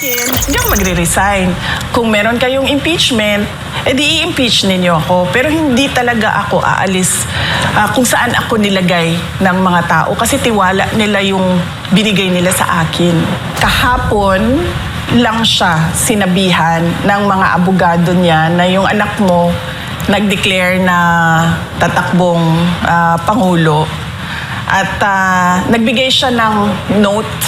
akin, hindi ako magre-resign. Kung meron kayong impeachment, edi i-impeach ninyo ako. Pero hindi talaga ako aalis kung saan ako nilagay ng mga tao kasi tiwala nila yung binigay nila sa akin. Kahapon lang siya sinabihan ng mga abogado niya na yung anak mo nag-declare na tatakbong Pangulo. At nagbigay siya ng note,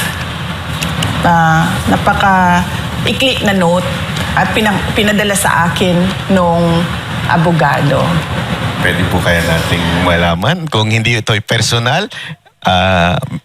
napaka-ikli na note at pinadala sa akin nung abogado. Pwede po kaya nating malaman kung hindi ito ay personal,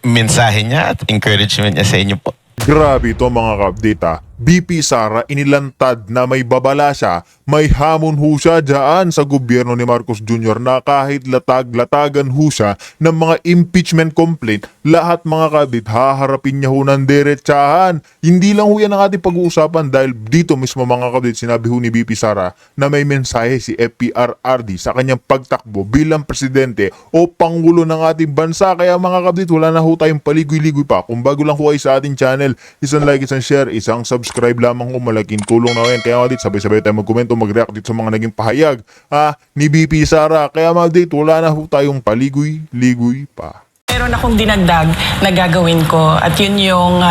mensahe niya at encouragement niya sa inyo po. Grabe ito mga ka-update. BP Sara inilantad na may babala siya, may hamon ho siya dyan sa gobyerno ni Marcos Jr. na kahit latag-latagan ho siya ng mga impeachment complaint, lahat mga kabit haharapin niya ho ng diretsahan. Hindi lang ho yan ang ating pag-uusapan dahil dito mismo mga kabit sinabi ho ni BP Sara na may mensahe si FPRRD sa kanyang pagtakbo bilang presidente o pangulo ng ating bansa. Kaya mga kabit wala na ho tayong paligoy-ligoy pa. Kung bago lang ho kayo sa ating channel, isang like, isang share, isang subscribe lamang kung malaking tulong na yan. Kaya mga dit, sabay-sabay tayo magkomento, mag-react dito sa mga naging pahayag ni BP Sara. Kaya mga dit, wala na ho tayong paligoy-ligoy pa. Meron akong dinagdag na gagawin ko at yun yung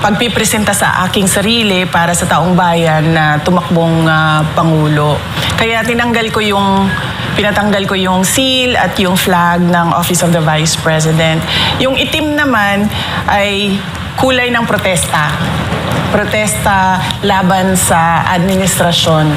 pagpipresenta sa aking sarili para sa taong bayan na tumakbong Pangulo. Kaya pinatanggal ko yung seal at yung flag ng Office of the Vice President. Yung itim naman ay kulay ng protesta. Protesta laban sa administrasyon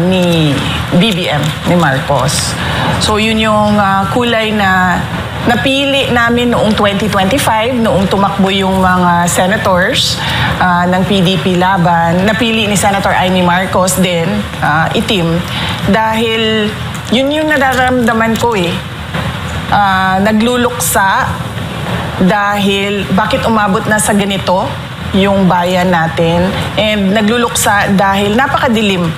ni BBM, ni Marcos. So yun yung kulay na napili namin noong 2025, noong tumakbo yung mga senators ng PDP laban. Napili ni Senator Amy Marcos din, itim, dahil yun yung nararamdaman ko nagluluksa dahil bakit umabot na sa ganito yung bayan natin, and nagluluksa dahil napakadilim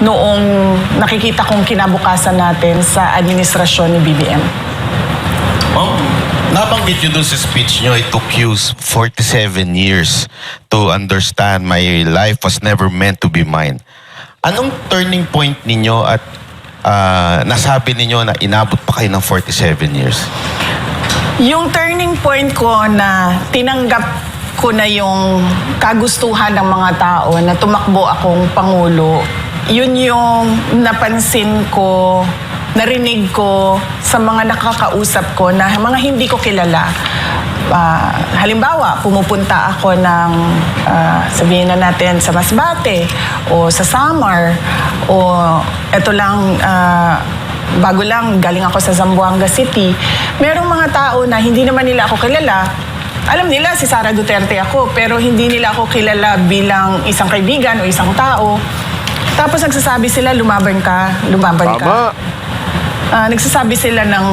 noong nakikita kong kinabukasan natin sa administrasyon ni BBM. Nabanggit nyo dun sa speech nyo, it took you 47 years to understand my life was never meant to be mine. Anong turning point ninyo at nasabi ninyo na inabot pa kayo ng 47 years? Yung turning point ko na tinanggap ko na yung kagustuhan ng mga tao na tumakbo akong Pangulo, yun yung napansin ko, narinig ko sa mga nakakausap ko na mga hindi ko kilala. Halimbawa, pumupunta ako ng, sabihin na natin, sa Masbate o sa Samar o eto lang, bago lang, galing ako sa Zamboanga City. Merong mga tao na hindi naman nila ako kilala. Alam nila si Sara Duterte ako, pero hindi nila ako kilala bilang isang kaibigan o isang tao. Tapos nagsasabi sila, lumaban ka. Nagsasabi sila ng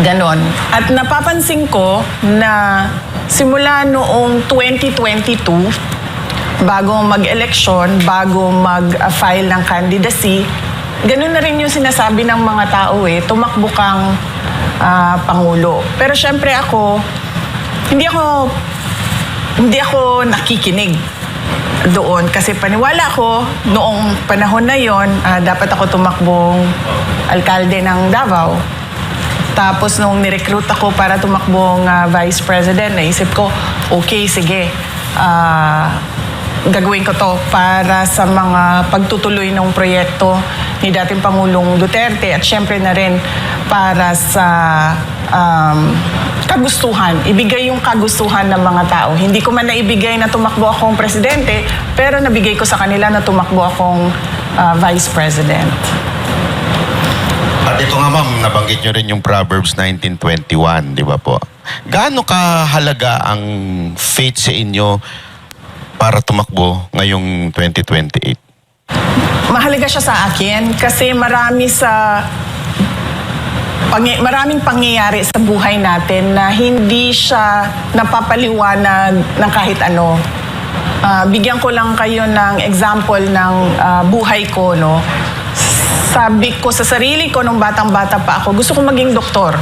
ganon. At napapansin ko na simula noong 2022, bago mag-eleksyon, bago mag-file ng candidacy, ganun na rin yung sinasabi ng mga tao tumakbo kang Pangulo. Pero syempre ako, hindi ako nakikinig doon kasi paniwala ko noong panahon na yon, dapat ako tumakbong alkalde ng Davao. Tapos nung nirecruit ako para tumakbong vice president, naisip ko, okay, sige, gagawin ko to para sa mga pagtutuloy ng proyekto ni dating Pangulong Duterte at syempre na rin para sa kagustuhan, ibigay yung kagustuhan ng mga tao. Hindi ko man naibigay na tumakbo akong presidente, pero nabigay ko sa kanila na tumakbo akong vice president. At ito nga ma'am, nabanggit nyo rin yung Proverbs 19:21, di ba po? Gaano kahalaga ang faith sa inyo para tumakbo ngayong 2028? Mahalaga siya sa akin kasi maraming pangyayari sa buhay natin na hindi siya napapaliwanag ng kahit ano. Bigyan ko lang kayo ng example ng buhay ko, no? Sabi ko sa sarili ko nung batang-bata pa ako, gusto ko maging doktor.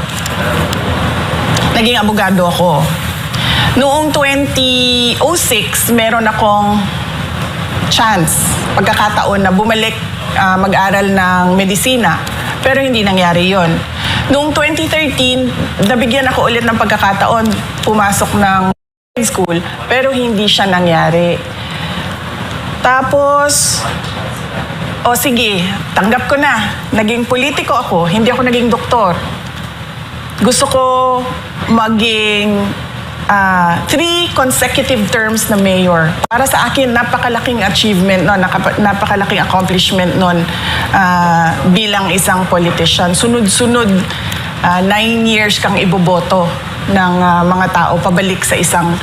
Naging abogado ako. Noong 2006, meron akong pagkakataon na bumalik mag-aral ng medisina. Pero hindi nangyari yon. Noong 2013, nabigyan ako ulit ng pagkakataon pumasok ng school, pero hindi siya nangyari. Tapos, sige, tanggap ko na. Naging politiko ako, hindi ako naging doktor. Gusto ko maging 3 consecutive terms na mayor. Para sa akin, napakalaking achievement nun, napakalaking accomplishment nun bilang isang politician. Sunod-sunod, 9 years kang iboboto ng mga tao pabalik sa isang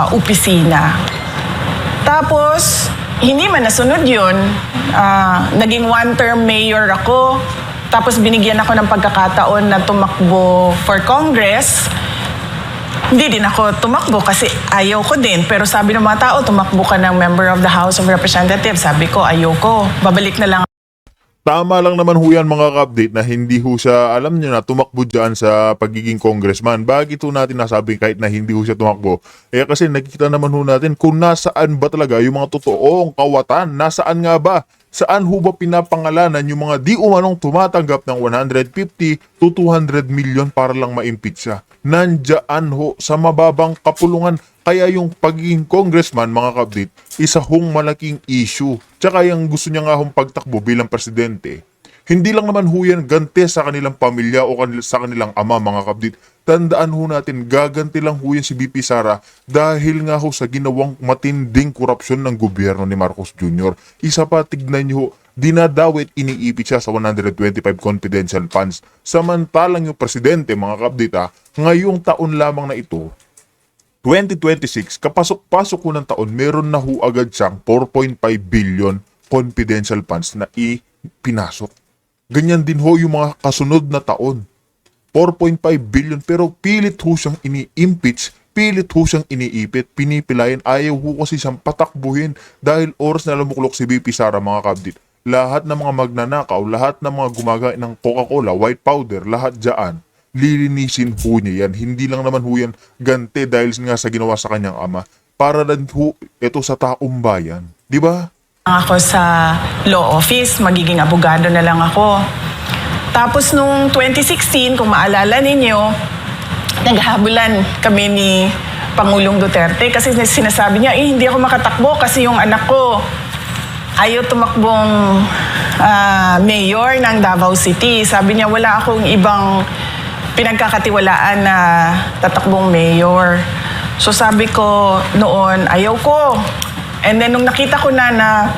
opisina. Tapos, hindi man nasunod yun. Naging 1-term mayor ako. Tapos binigyan ako ng pagkakataon na tumakbo for Congress. Hindi din ako tumakbo kasi ayaw ko din. Pero sabi ng mga tao, tumakbo ka ng member of the House of Representatives. Sabi ko, ayaw ko. Babalik na lang. Tama lang naman ho yan mga ka-update na hindi ho siya, alam niyo na, tumakbo dyan sa pagiging congressman. Bakit ho natin nasabi kahit na hindi ho siya tumakbo? Kasi nakikita naman ho natin kung nasaan ba talaga yung mga totoong kawatan. Nasaan nga ba? Saan ho ba pinapangalanan yung mga di umanong tumatanggap ng 150 to 200 million para lang ma-impeach siya? Nandyan ho sa mababang kapulungan. Kaya yung pagiging congressman, mga ka-update, isa hong malaking issue. Tsaka yung gusto niya nga hong pagtakbo bilang presidente, hindi lang naman ho yan ganti sa kanilang pamilya o sa kanilang ama, mga ka-update. Tandaan ho natin, gaganti lang ho yan si BP Sara dahil nga ho sa ginawang matinding korupsyon ng gobyerno ni Marcos Jr. Isa pa, tignan niyo ho, dinadawit, iniipit siya sa 125 confidential funds. Samantalang yung presidente, mga ka-update, ngayong taon lamang na ito, 2026, kapasok-pasok ko ng taon, meron na ho agad siyang 4.5 billion confidential funds na ipinasok. Ganyan din ho yung mga kasunod na taon. 4.5 billion pero pilit ho siyang ini-impeach, pilit ho siyang iniipit, pinipilayan, ayaw ho kasi siyang patakbuhin dahil oras na lumuklok si BP Sara, mga kabdit. Lahat ng mga magnanakaw, lahat ng mga gumagay ng Coca-Cola, white powder, lahat dyan, lilinisin ho niya yan. Hindi lang naman ho yan ganti dahil nga sa ginawa sa kanyang ama. Para lang ho ito sa taong bayan. Di ba? Ako sa law office, magiging abogado na lang ako. Tapos nung 2016, kung maalala ninyo, naghahabulan kami ni Pangulong Duterte kasi sinasabi niya, hindi ako makatakbo kasi yung anak ko ayaw tumakbong mayor ng Davao City. Sabi niya, wala akong ibang pinagkakatiwalaan na tatakbong mayor. So sabi ko noon, ayaw ko. And then nung nakita ko na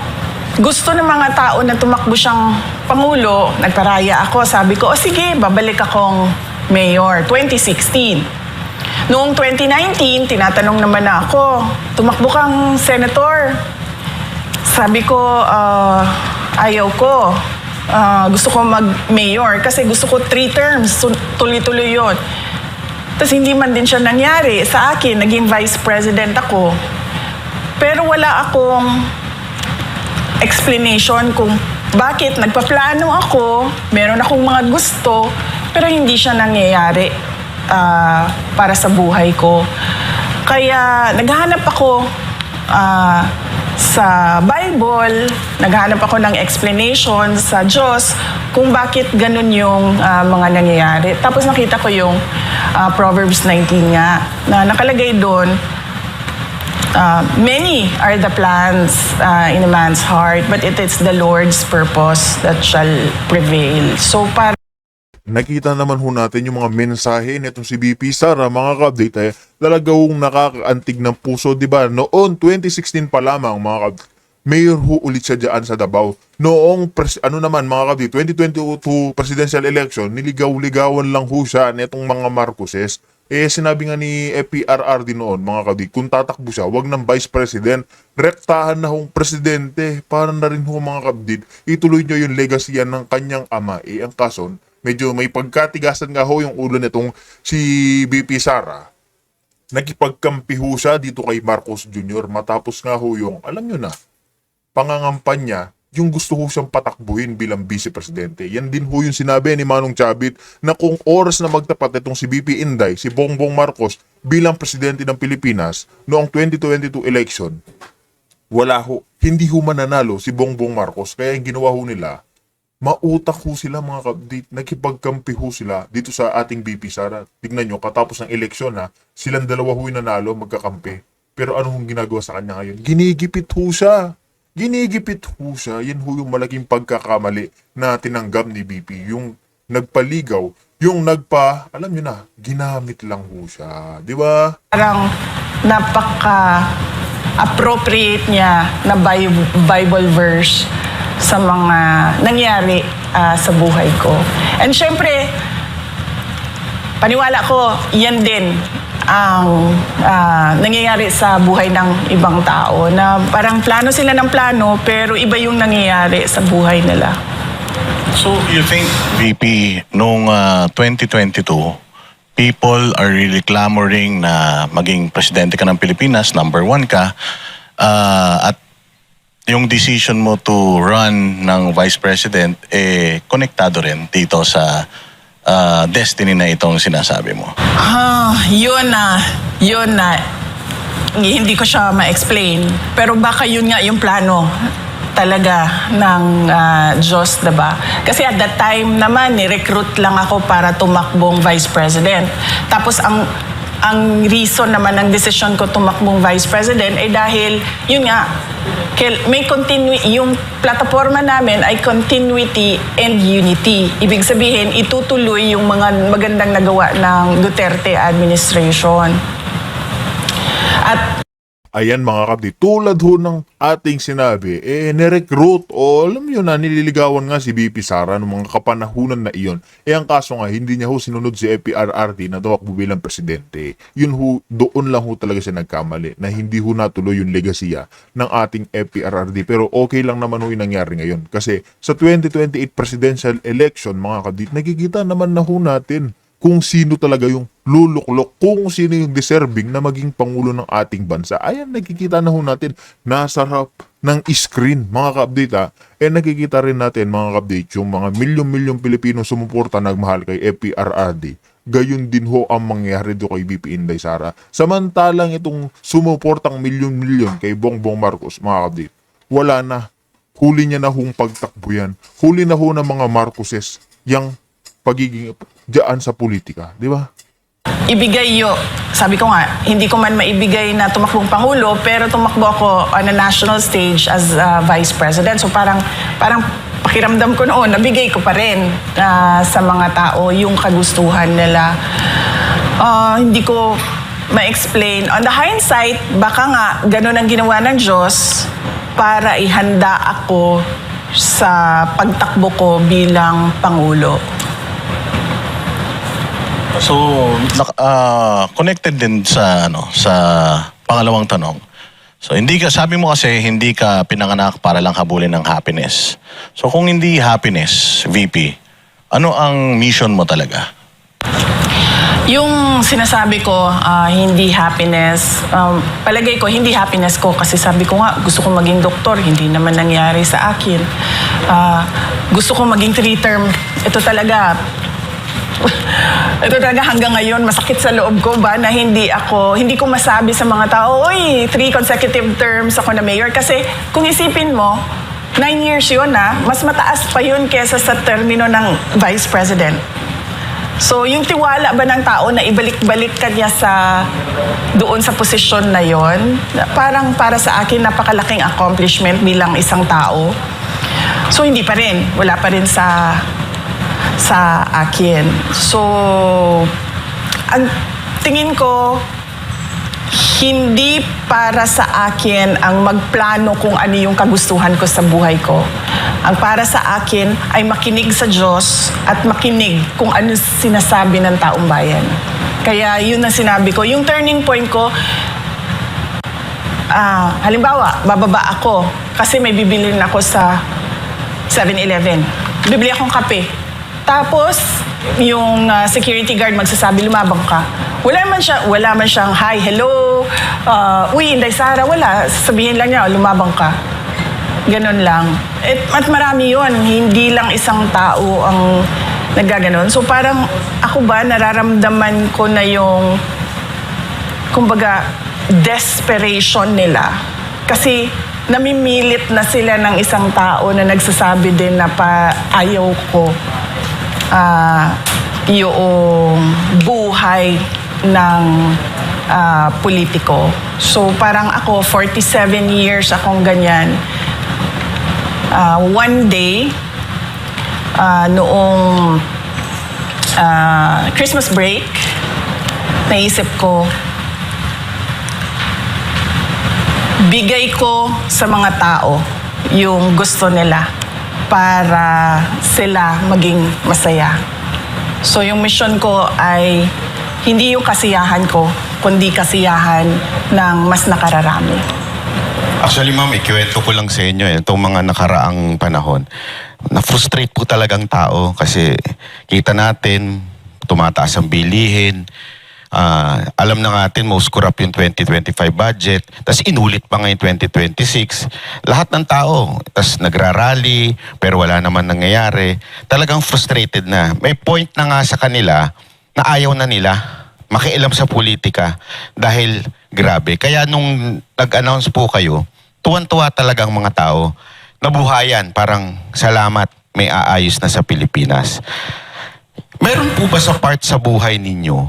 gusto ng mga tao na tumakbo siyang Pangulo, nagparaya ako. Sabi ko, sige, babalik akong mayor. 2016. Noong 2019, tinatanong naman na ako, tumakbo kang senator. Sabi ko, ayaw ko. Gusto ko mag-mayor kasi gusto ko 3 terms. Tuloy-tuloy yun. Tapos hindi man din siya nangyari. Sa akin, naging vice president ako. Pero wala akong explanation kung bakit nagpaplano ako, meron akong mga gusto, pero hindi siya nangyayari para sa buhay ko. Kaya naghahanap ako sa Bible, naghahanap ako ng explanation sa Diyos kung bakit ganun yung mga nangyayari. Tapos nakita ko yung Proverbs 19 nga, na nakalagay doon, many are the plans in a man's heart, but it is the Lord's purpose that shall prevail. So, Nakita naman ho natin yung mga mensahe nitong si BP Sara, mga ka-update, talagang nakakaantig ng puso, di ba? Noon, 2016 pa lamang, mga ka-update, mayor ho ulit siya dyan sa Davao. Noong, mga ka-update, 2022 presidential election, niligaw-ligawan lang ho siya nitong mga Marcoses. Sinabi nga ni FPRR din noon, mga ka-update, kung tatakbo siya, wag ng vice president, rektahan na hong presidente, para na rin ho, mga ka-update, ituloy nyo yung legacy yan ng kanyang ama. Ang kason, medyo may pagkatigasan nga ho yung ulo nitong si BP Sara. Nakipagkampi ho siya dito kay Marcos Jr. matapos nga ho yung, alam nyo na, pangangampanya yung gusto ho siyang patakbuhin bilang vice presidente. Yan din ho yung sinabi ni Manong Chavit na kung oras na magtapat itong si BP Inday, si Bongbong Marcos bilang presidente ng Pilipinas noong 2022 election, hindi ho mananalo si Bongbong Marcos. Kaya yung ginawa ho nila, mautak ho sila mga kabdit, nakipagkampi ho sila dito sa ating BP Sara. Tignan nyo, katapos ng eleksyon silang dalawa ho yung nanalo, magkakampi. Pero ano hong ginagawa sa kanya ngayon? Ginigipit ho siya. Yan ho yung malaking pagkakamali na tinanggap ni BP. Yung nagpaligaw, alam nyo na, ginamit lang ho siya. Di ba? Parang napaka-appropriate niya na Bible verse sa mga nangyari sa buhay ko. And syempre, paniwala ko, yan din ang nangyayari sa buhay ng ibang tao na parang plano sila ng plano pero iba yung nangyayari sa buhay nila. So you think, VP, noong 2022, people are really clamoring na maging presidente ka ng Pilipinas, number 1 ka, at yung decision mo to run ng vice president, konektado rin dito sa destiny na itong sinasabi mo. Yun na. Hindi ko siya ma-explain. Pero baka yun nga yung plano talaga ng Diyos, diba? Kasi at that time naman, ni-recruit lang ako para tumakbong vice president. Tapos ang reason naman ng decision ko tumakbong vice president ay dahil, yun nga, yung plataforma namin ay continuity and unity. Ibig sabihin, itutuloy yung mga magandang nagawa ng Duterte administration. At Ayan mga kabdi, tulad ho ng ating sinabi, nirecruit o alam nyo na, nililigawan nga si BP Sara ng mga kapanahunan na iyon. Ang kaso nga, hindi niya ho sinunod si FPRRD na tumakbo bilang presidente. Yun ho, doon lang ho talaga siya nagkamali, na hindi ho natuloy yung legasiya ng ating FPRRD. Pero okay lang naman ho yung nangyari ngayon. Kasi sa 2028 presidential election, mga kabdi, nakikita naman na ho natin kung sino talaga yung luluklok, kung sino yung deserving na maging pangulo ng ating bansa. Ayan, nakikita na ho natin, nasa harap ng screen, mga ka-update nakikita rin natin, mga ka-update, yung mga milyon-milyon Pilipino sumuporta nagmahal kay FPRRD. Gayon din ho ang mangyari do kay BP Inday Sara. Samantalang itong sumuportang milyon-milyon kay Bongbong Marcos, mga ka-update, wala na. Huli niya na hong pagtakbo yan. Huli na ho ng mga Marcoses yung pagiging dyan sa politika, di ba? ibigay sabi ko nga, hindi ko man maibigay na tumakbong Pangulo, pero tumakbo ako on a national stage as Vice President. So parang pakiramdam ko noon, nabigay ko pa rin sa mga tao yung kagustuhan nila. Hindi ko ma-explain. On the hindsight, baka nga ganun ang ginawa ng Diyos para ihanda ako sa pagtakbo ko bilang Pangulo. So, connected din sa pangalawang tanong. So, sabi mo kasi hindi ka pinanganak para lang habulin ng happiness. So, kung hindi happiness, VP, ano ang mission mo talaga? Yung sinasabi ko, hindi happiness, palagay ko, hindi happiness ko kasi sabi ko nga, gusto ko maging doktor, hindi naman nangyari sa akin. Gusto ko maging 3-term, ito talaga hanggang ngayon, masakit sa loob ko ba na hindi ko masabi sa mga tao, oy, 3 consecutive terms ako na mayor. Kasi kung isipin mo, 9 years yun mas mataas pa yun kesa sa termino ng vice president. So, yung tiwala ba ng tao na ibalik-balik ka niya doon sa posisyon na yon, parang para sa akin napakalaking accomplishment bilang isang tao. So, hindi pa rin. Wala pa rin sa akin. So, ang tingin ko, hindi para sa akin ang magplano kung ano yung kagustuhan ko sa buhay ko. Ang para sa akin ay makinig sa Diyos at makinig kung ano sinasabi ng taong bayan. Kaya yun ang sinabi ko. Yung turning point ko, halimbawa, bababa ako kasi may bibilin ako sa 7-Eleven. Bibili akong kape. Tapos, yung security guard magsasabi, lumabang ka. Wala man siyang, hi, hello, uy, Inday Sara, wala. Sabihin lang niya, lumabang ka. Ganun lang. At marami yun. Hindi lang isang tao ang naggaganon. So parang ako ba, nararamdaman ko na yung, kumbaga, desperation nila. Kasi namimilit na sila ng isang tao na nagsasabi din na ayaw ko yung buhay ng politiko. So parang ako, 47 years akong ganyan. One day, noong Christmas break, naisip ko, bigay ko sa mga tao yung gusto nila para sila maging masaya. So yung mission ko ay hindi yung kasiyahan ko, kundi kasiyahan ng mas nakararami. Actually, ma'am, ikiwento ko lang sa inyo itong mga nakaraang panahon. Na-frustrate po talagang tao kasi kita natin, tumataas ang bilihin. Alam na natin, most corrupt yung 2025 budget. Tapos inulit pa ngayon 2026. Lahat ng tao, tapos nagrarally, pero wala naman nangyayari. Talagang frustrated na. May point na nga sa kanila na ayaw na nila makialam sa politika dahil grabe. Kaya nung nag-announce po kayo, tuwan-tuwa talagang mga tao. Nabuhayan, parang salamat, may aayos na sa Pilipinas. Meron po ba sa part sa buhay ninyo,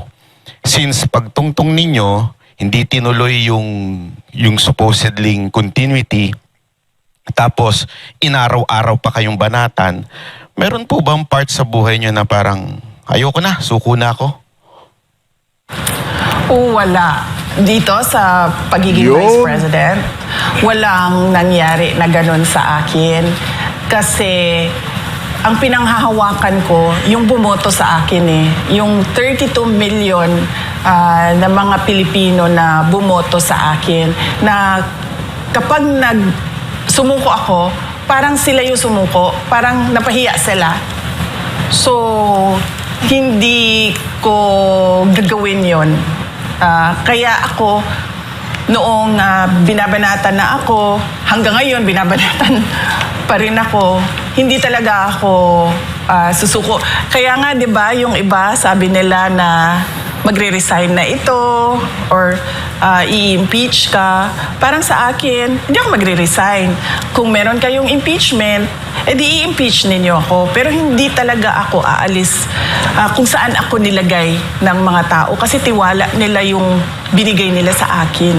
since pagtungtong ninyo, hindi tinuloy yung supposedly continuity, tapos inaraw-araw pa kayong banatan, meron po bang part sa buhay nyo na parang, ayoko na, suko na ako? Wala. Dito sa pagiging Yun. Vice President, walang nangyari na ganun sa akin. Kasi ang pinanghahawakan ko, yung bumoto sa akin yung 32 million na mga Pilipino na bumoto sa akin, na kapag sumuko ako, parang sila yung sumuko, parang napahiya sila. So, hindi ko gagawin yon. Kaya ako, noong binabanatan na ako, hanggang ngayon binabanatan pa rin ako, hindi talaga ako susuko. Kaya nga, di ba, yung iba, sabi nila na magre-resign na ito or i-impeach ka. Parang sa akin, hindi ako magre-resign. Kung meron kayong impeachment, edi i-impeach ninyo ako. Pero hindi talaga ako aalis kung saan ako nilagay ng mga tao kasi tiwala nila yung binigay nila sa akin.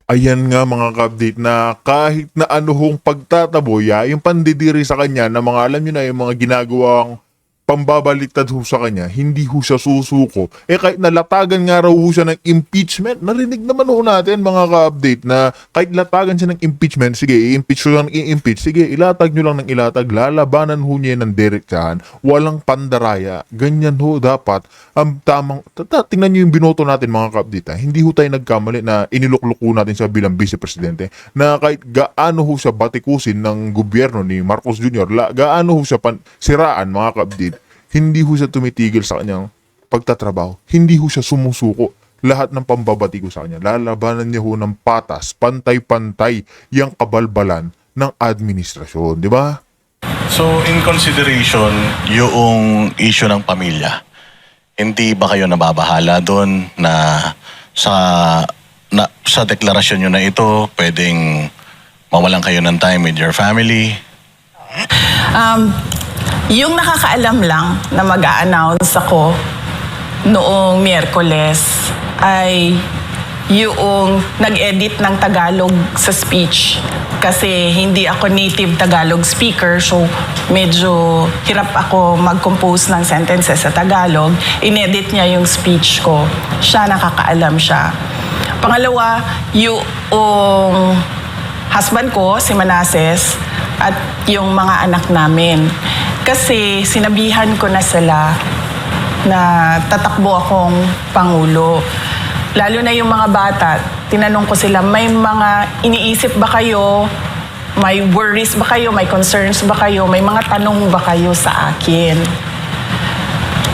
Ayan nga mga ka-update na kahit na anuhong pagtataboy, yung pandidiri sa kanya na mga alam nyo na yung mga ginagawang pambabaliktad ho sa kanya, hindi ho siya susuko. Kahit nalatagan nga raw ho siya ng impeachment, narinig naman ho natin mga ka-update na kahit latagan siya ng impeachment, sige, i-impeach nyo lang i-impeach, sige, ilatag nyo lang ng ilatag, lalabanan ho niya ng direktsahan, walang pandaraya. Ganyan ho dapat ang tamang, tingnan nyo yung binoto natin mga ka-update, hindi ho tayo nagkamali na inilukluko natin siya bilang Vice Presidente, na kahit gaano ho siya batikusin ng gobyerno ni Marcos Jr., gaano ho siya siraan mga ka-update, hindi ho siya tumitigil sa kanyang pagtatrabaho. Hindi ho siya sumusuko. Lahat ng pambabati ko sa kanya, lalabanan niya ho ng patas, pantay-pantay, yung kabalbalan ng administrasyon. Di ba? So, in consideration, yung issue ng pamilya, hindi ba kayo nababahala doon na sa deklarasyon nyo na ito, pwedeng mawalan kayo ng time with your family? Yung nakakaalam lang na mag-a-announce ako noong Miyerkules ay yung nag-edit ng Tagalog sa speech. Kasi hindi ako native Tagalog speaker, so medyo hirap ako mag-compose ng sentences sa Tagalog. Inedit niya yung speech ko. Siya, nakakaalam siya. Pangalawa, yung husband ko, si Manases, at yung mga anak namin. Kasi sinabihan ko na sila na tatakbo akong Pangulo. Lalo na yung mga bata, tinanong ko sila, may mga iniisip ba kayo? May worries ba kayo? May concerns ba kayo? May mga tanong ba kayo sa akin?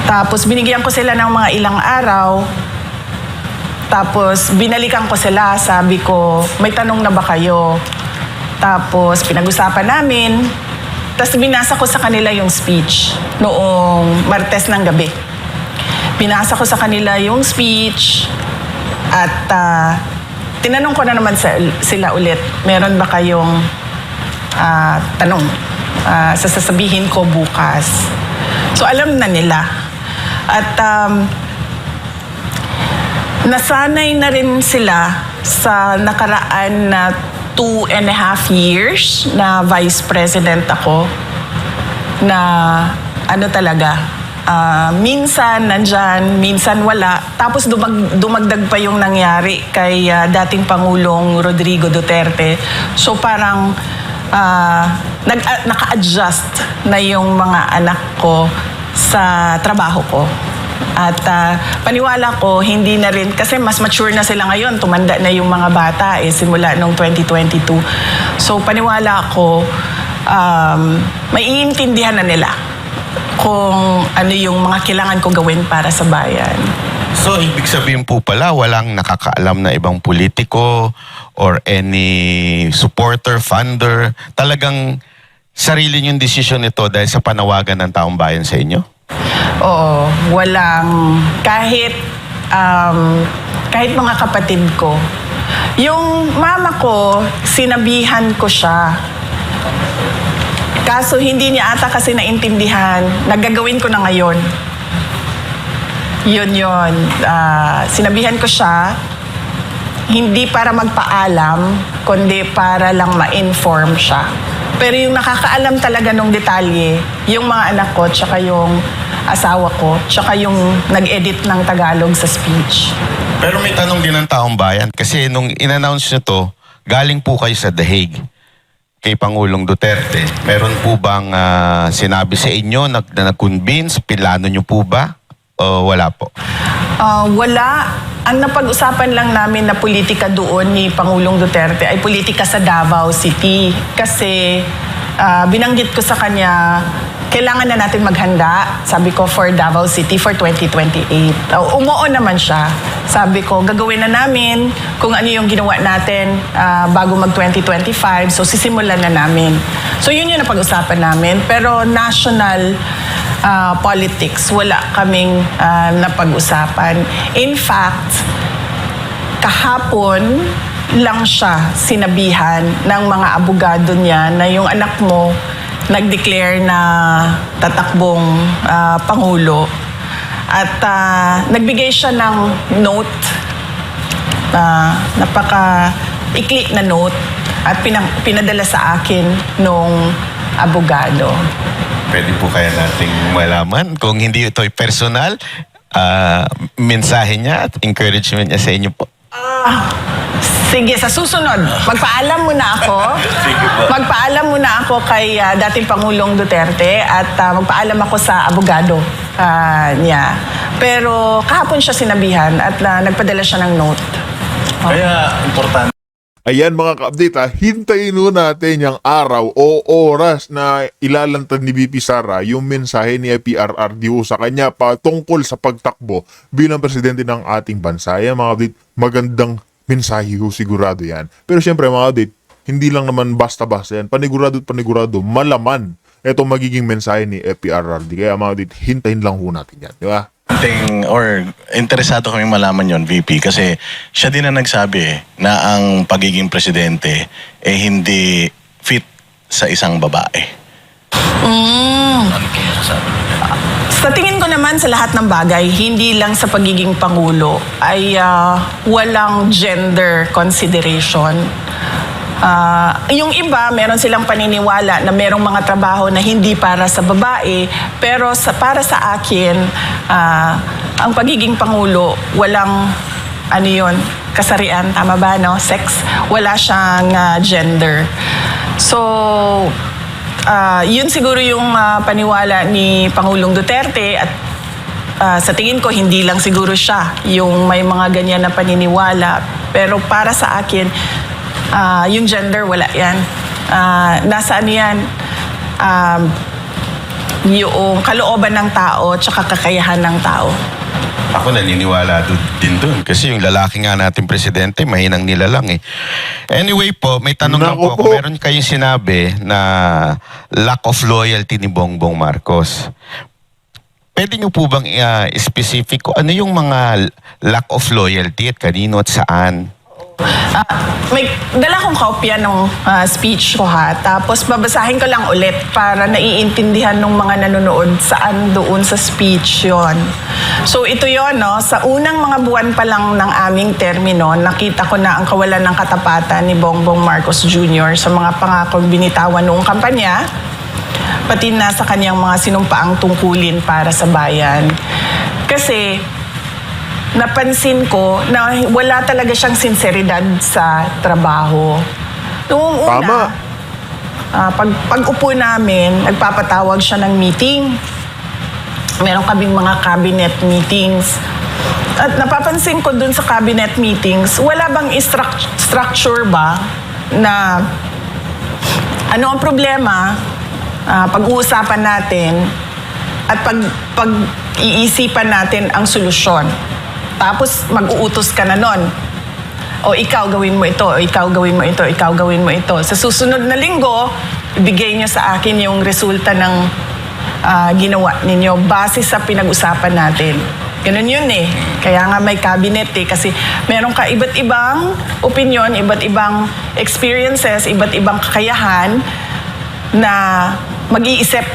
Tapos binigyan ko sila ng mga ilang araw. Tapos binalikan ko sila, sabi ko, may tanong na ba kayo? Tapos pinag-usapan namin. Tapos binasa ko sa kanila yung speech noong Martes ng gabi. Binasa ko sa kanila yung speech at tinanong ko na naman sila ulit, meron ba kayong tanong sasabihin ko bukas? So alam na nila. At nasanay na rin sila sa nakaraan na 2.5 years na vice president ako na ano talaga, minsan nandyan, minsan wala. Tapos dumagdag pa yung nangyari kay dating Pangulong Rodrigo Duterte. So parang naka-adjust na yung mga anak ko sa trabaho ko. At paniwala ko, hindi na rin, kasi mas mature na sila ngayon, tumanda na yung mga bata simula noong 2022. So paniwala ko, maiintindihan na nila kung ano yung mga kailangan ko gawin para sa bayan. So, ibig sabihin po pala, walang nakakaalam na ibang politiko or any supporter, funder. Talagang sarili niyong desisyon ito dahil sa panawagan ng taong bayan sa inyo? Oo, walang kahit mga kapatid ko. Yung mama ko, sinabihan ko siya. Kaso hindi niya ata kasi naintindihan. Nagagawin ko na ngayon. Yun. Sinabihan ko siya, hindi para magpaalam, kundi para lang ma-inform siya. Pero yung nakakaalam talaga ng detalye, yung mga anak ko, tsaka yung asawa ko, tsaka yung nag-edit ng Tagalog sa speech. Pero may tanong din ng taong bayan kasi nung in-announce nyo to, galing po kayo sa The Hague kay Pangulong Duterte. Meron po bang sinabi sa inyo na nag-convince? Pilano nyo po ba? O wala po? Wala. Ang napag-usapan lang namin na politika doon ni Pangulong Duterte ay politika sa Davao City. Kasi binanggit ko sa kanya, kailangan na natin maghanda, sabi ko, for Davao City for 2028. Umuo naman siya. Sabi ko, gagawin na namin kung ano yung ginawa natin bago mag-2025. So, sisimulan na namin. So, yun yung napag-usapan namin. Pero national politics, wala kaming napag-usapan. In fact, kahapon lang siya sinabihan ng mga abogado niya na yung anak mo nag-declare na tatakbong Pangulo. At nagbigay siya ng note, napaka-ikli na note, at pinadala sa akin nung abogado. Pwede po kaya nating malaman kung hindi ito ay personal, mensahe niya at encouragement niya sa inyo po. Sige, sa susunod, magpaalam muna ako. Magpaalam muna ako kay dating Pangulong Duterte at magpaalam ako sa abogado niya. Pero kahapon siya sinabihan at nagpadala siya ng note. Kaya importante. Ayan mga ka-update, hintayin nun natin yung araw o oras na ilalantad ni BP Sara yung mensahe ni PRRD sa kanya patungkol sa pagtakbo bilang presidente ng ating bansa. Ayan mga update, magandang mensahe sigurado yan. Pero syempre mga update, hindi lang naman basta-basta yan. Panigurado at panigurado, malaman itong magiging mensahe ni PRRD. Kaya mga update, hintayin lang ho natin yan. Di ba? Interesado kaming malaman yon, VP, kasi siya din ang nagsabi na ang pagiging presidente hindi fit sa isang babae. Ano kung masasabi? Sa tingin ko naman sa lahat ng bagay, hindi lang sa pagiging Pangulo, ay walang gender consideration. Yung iba, meron silang paniniwala na merong mga trabaho na hindi para sa babae, pero para sa akin, ang pagiging Pangulo, walang kasarian, tama ba, no? Sex, wala siyang gender. So, yun siguro yung paniwala ni Pangulong Duterte at sa tingin ko, hindi lang siguro siya yung may mga ganyan na paniniwala. Pero para sa akin, yung gender, wala yan. Nasa yan? Yung kalooban ng tao tsaka kakayahan ng tao. Ako naniniwala din dun. Kasi yung lalaki nga natin presidente, mahinang nila lang eh. Anyway po, may tanong lang Nako po. po. Kung meron kayong sinabi na lack of loyalty ni Bongbong Marcos, pwede nyo po bang specific ko ano yung mga lack of loyalty at kanino at saan? May dala kong kopya ng speech ko ha. Tapos babasahin ko lang ulit para naiintindihan ng mga nanonood saan doon sa speech yon. So ito yon, no? Sa unang mga buwan pa lang ng aming termino, nakita ko na ang kawalan ng katapatan ni Bongbong Marcos Jr. sa mga pangakong binitawan noong kampanya, pati na sa kanyang mga sinumpaang tungkulin para sa bayan. Kasi napansin ko na wala talaga siyang sinseridad sa trabaho. Noong una, pag-upo namin, nagpapatawag siya ng meeting. Meron kaming mga cabinet meetings. At napapansin ko dun sa cabinet meetings, wala bang structure ba na ano ang problema, pag-uusapan natin at pag-iisipan natin ang solusyon. Tapos mag-uutos ka na nun. O ikaw gawin mo ito, o ikaw gawin mo ito, ikaw gawin mo ito. Sa susunod na linggo, ibigay niyo sa akin yung resulta ng ginawa ninyo base sa pinag-usapan natin. Ganun yun eh. Kaya nga may cabinet eh. Kasi meron ka iba't ibang opinion, iba't ibang experiences, iba't ibang kakayahan na mag-iisip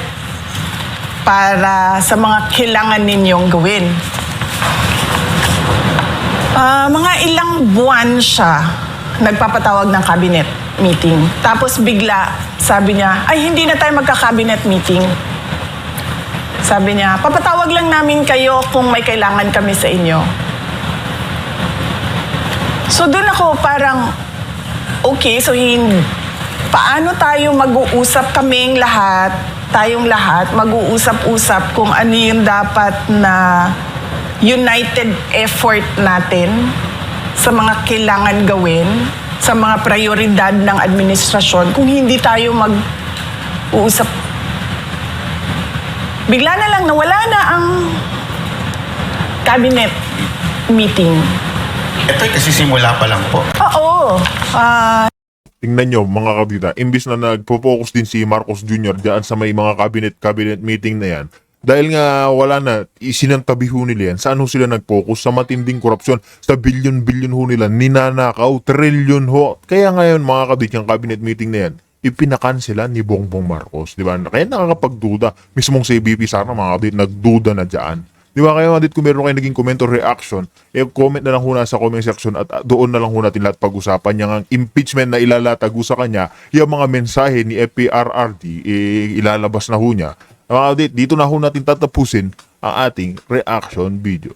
para sa mga kailangan ninyong gawin. Mga ilang buwan siya nagpapatawag ng cabinet meeting. Tapos bigla, sabi niya, ay hindi na tayo magka-cabinet meeting. Sabi niya, papatawag lang namin kayo kung may kailangan kami sa inyo. So doon ako parang, okay, so paano tayo mag-uusap kaming lahat, tayong lahat, mag-uusap-usap kung ano yung dapat na united effort natin sa mga kailangan gawin, sa mga prioridad ng administrasyon, kung hindi tayo mag-uusap. Bigla na lang nawala na ang cabinet meeting. Ito'y kasi simula pa lang po. Oo. Tingnan nyo mga kabida, imbis na nagpo-focus din si Marcos Jr. dyan sa may mga cabinet meeting na yan, dahil nga wala na, isinantabi ho nila yan, saan ho sila nag-focus? Sa matinding korupsyon, sa bilyon-bilyon ho nila, ninanakaw, trilyon ho. Kaya ngayon mga kabida, yung cabinet meeting na yan, ipinakansela ni Bongbong Marcos, di ba? Kaya nakakapagduda, mismong si BP Sara mga kabida, nagduda na dyan. Di ba kaya mga kung meron kayo naging comment or reaction, comment na lang ho na sa comment section at doon na lang ho natin lahat pag-usapan yung impeachment na ilalatag ho sa kanya, yung mga mensahe ni FPRRD, ilalabas na ho niya. Mga kapatid, dito na ho natin tatapusin ang ating reaction video.